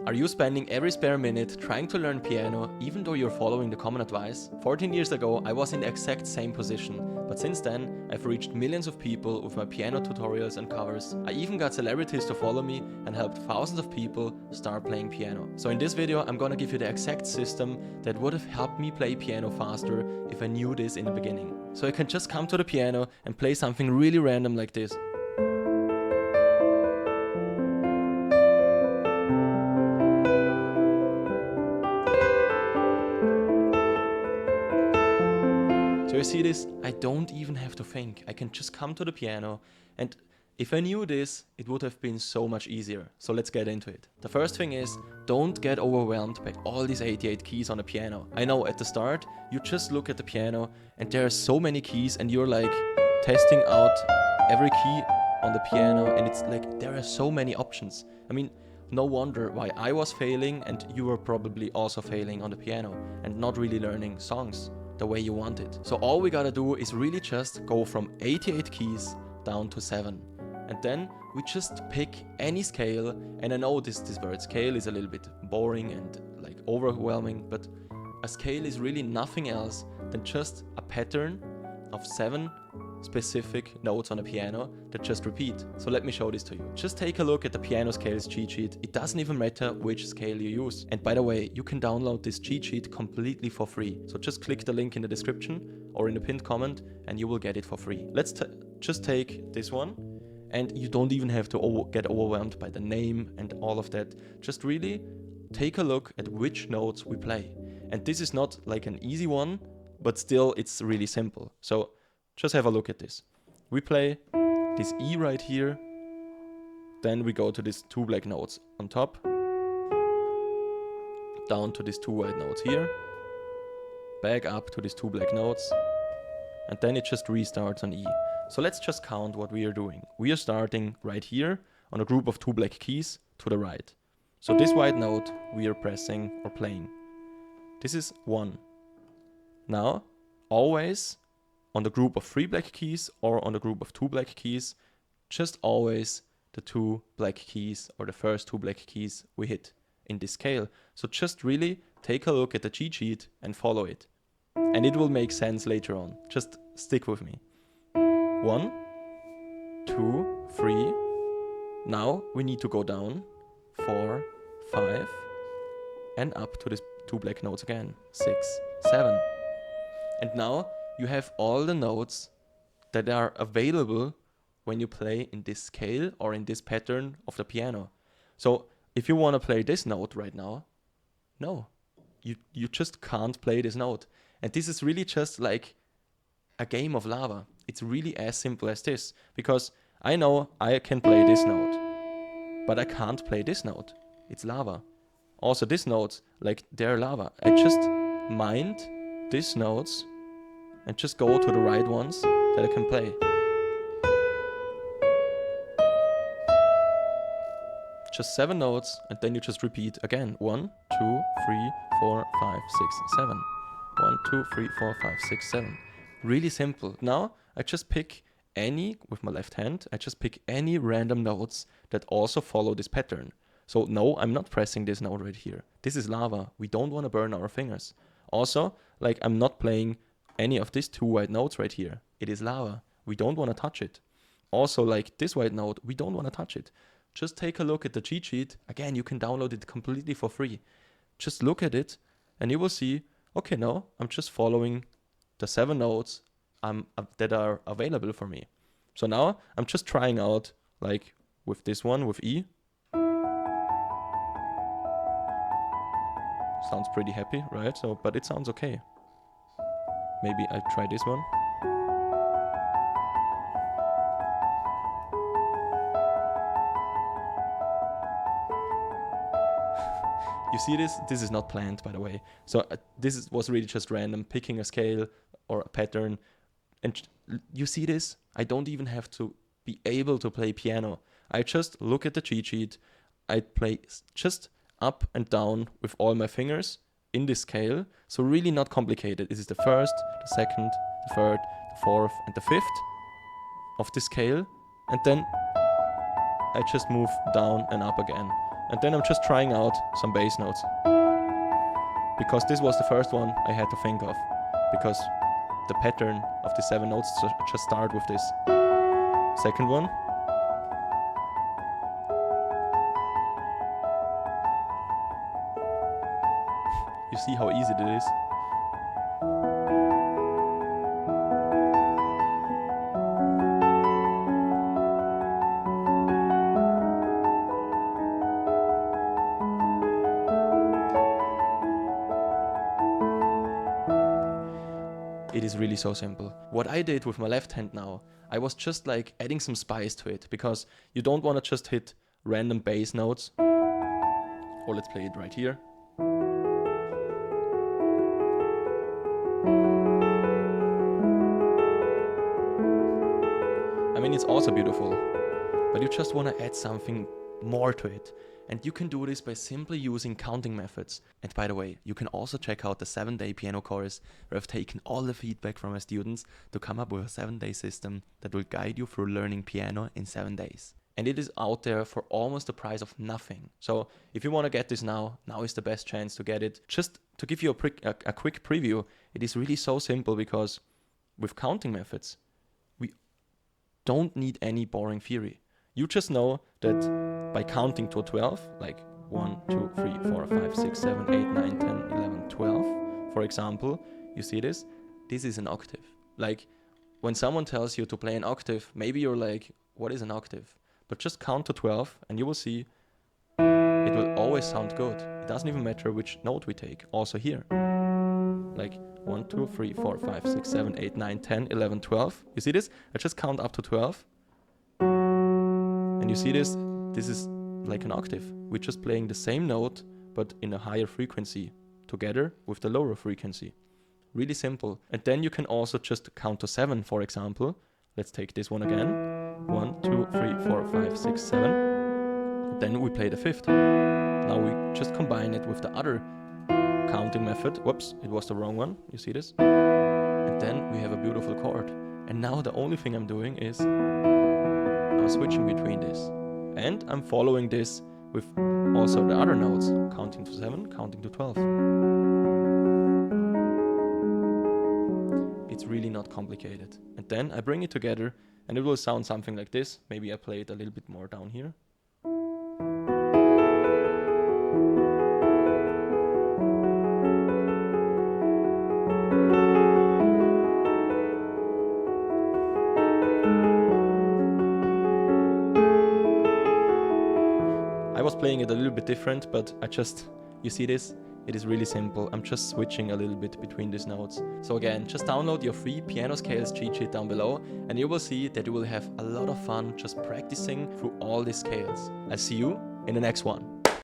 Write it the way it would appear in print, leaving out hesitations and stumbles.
Are you spending every spare minute trying to learn piano even though you're following the common advice? 14 years ago I was in the exact same position, but since then I've reached millions of people with my piano tutorials and covers. I even got celebrities to follow me and helped thousands of people start playing piano. So in this video I'm gonna give you the exact system that would have helped me play piano faster if I knew this in the beginning. So you can just come to the piano and play something really random like this. So you see this, I don't even have to think. I can just come to the piano, and if I knew this, it would have been so much easier. So let's get into it. The first thing is, don't get overwhelmed by all these 88 keys on the piano. I know at the start, you just look at the piano and there are so many keys and you're like testing out every key on the piano, and it's like there are so many options. I mean, no wonder why I was failing and you were probably also failing on the piano and not really learning songs the way you want it. So all we gotta do is really just go from 88 keys down to 7. And then we just pick any scale, and I know this word scale is a little bit boring and like overwhelming, but a scale is really nothing else than just a pattern of 7 specific notes on a piano that just repeat. So let me show this to you. Just take a look at the piano scales cheat sheet. It doesn't even matter which scale you use. And by the way, you can download this cheat sheet completely for free. So just click the link in the description or in the pinned comment and you will get it for free. Let's just take this one, and you don't even have to get overwhelmed by the name and all of that. Just really take a look at which notes we play. And this is not like an easy one, but still it's really simple. So just have a look at this. We play this E right here, then we go to these 2 black notes on top, down to these 2 white notes here, back up to these 2 black notes, and then it just restarts on E. So let's just count what we are doing. We are starting right here on a group of 2 black keys to the right. So this white note we are pressing or playing. This is 1. Now, always on the group of 3 black keys or on the group of 2 black keys, just always the 2 black keys or the first 2 black keys we hit in this scale. So just really take a look at the cheat sheet and follow it. And it will make sense later on. Just stick with me. 1, 2, 3. Now we need to go down. 4, 5. And up to these 2 black notes again. 6, 7. And now you have all the notes that are available when you play in this scale or in this pattern of the piano. So if you want to play this note right now, no, you just can't play this note. And this is really just like a game of lava. It's really as simple as this, because I know I can play this note, but I can't play this note. It's lava. Also these notes, like they're lava. I just mind these notes and just go to the right ones that I can play. Just 7 notes, and then you just repeat again. 1, 2, 3, 4, 5, 6, 7. 1, 2, 3, 4, 5, 6, 7. Really simple. Now I just pick any, with my left hand, I just pick any random notes that also follow this pattern. So no, I'm not pressing this note right here. This is lava. We don't want to burn our fingers. Also, like I'm not playing any of these 2 white notes right here. It is lava. We don't want to touch it. Also, like this white note, we don't want to touch it. Just take a look at the cheat sheet. Again, you can download it completely for free. Just look at it and you will see, okay, no, I'm just following the 7 notes that are available for me. So now I'm just trying out, like with this one, with E. Sounds pretty happy, right? So, but it sounds okay. Maybe I try this one. You see this? This is not planned, by the way. So this was really just random, picking a scale or a pattern. And you see this? I don't even have to be able to play piano. I just look at the cheat sheet. I play just up and down with all my fingers in this scale. So really not complicated. This is the first, the second, the third, the fourth, and the fifth of this scale. And then I just move down and up again. And then I'm just trying out some bass notes. Because this was the first one I had to think of. Because the pattern of the 7 notes just start with this. Second one. You see how easy it is? It is really so simple. What I did with my left hand now, I was just like adding some spice to it, because you don't want to just hit random bass notes. Or let's play it right here. I mean, it's also beautiful, but you just want to add something more to it. And you can do this by simply using counting methods. And by the way, you can also check out the 7-day piano course, where I've taken all the feedback from my students to come up with a 7-day system that will guide you through learning piano in 7 days. And it is out there for almost the price of nothing. So if you want to get this now is the best chance to get it. Just to give you a quick preview, it is really so simple, because with counting methods, we don't need any boring theory. You just know that by counting to 12, like 1, 2, 3, 4, 5, 6, 7, 8, 9, 10, 11, 12, for example, you see this? This is an octave. Like, when someone tells you to play an octave, maybe you're like, what is an octave? But just count to 12 and you will see it will always sound good. It doesn't even matter which note we take. Also here. Like 1, 2, 3, 4, 5, 6, 7, 8, 9, 10, 11, 12. You see this? I just count up to 12. And you see this? This is like an octave. We're just playing the same note, but in a higher frequency, together with the lower frequency. Really simple. And then you can also just count to 7, for example. Let's take this one again. 1, 2, 3, 4, 5, 6, 7. And then we play the 5th. Now we just combine it with the other counting method. Whoops, it was the wrong one. You see this? And then we have a beautiful chord. And now the only thing I'm doing is I'm switching between this. And I'm following this with also the other notes. Counting to 7, counting to 12. It's really not complicated. And then I bring it together and it will sound something like this. Maybe I play it a little bit more down here. I was playing it a little bit different, but you see this? It is really simple. I'm just switching a little bit between these notes. So again, just download your free piano scales cheat sheet down below and you will see that you will have a lot of fun just practicing through all these scales. I'll see you in the next one.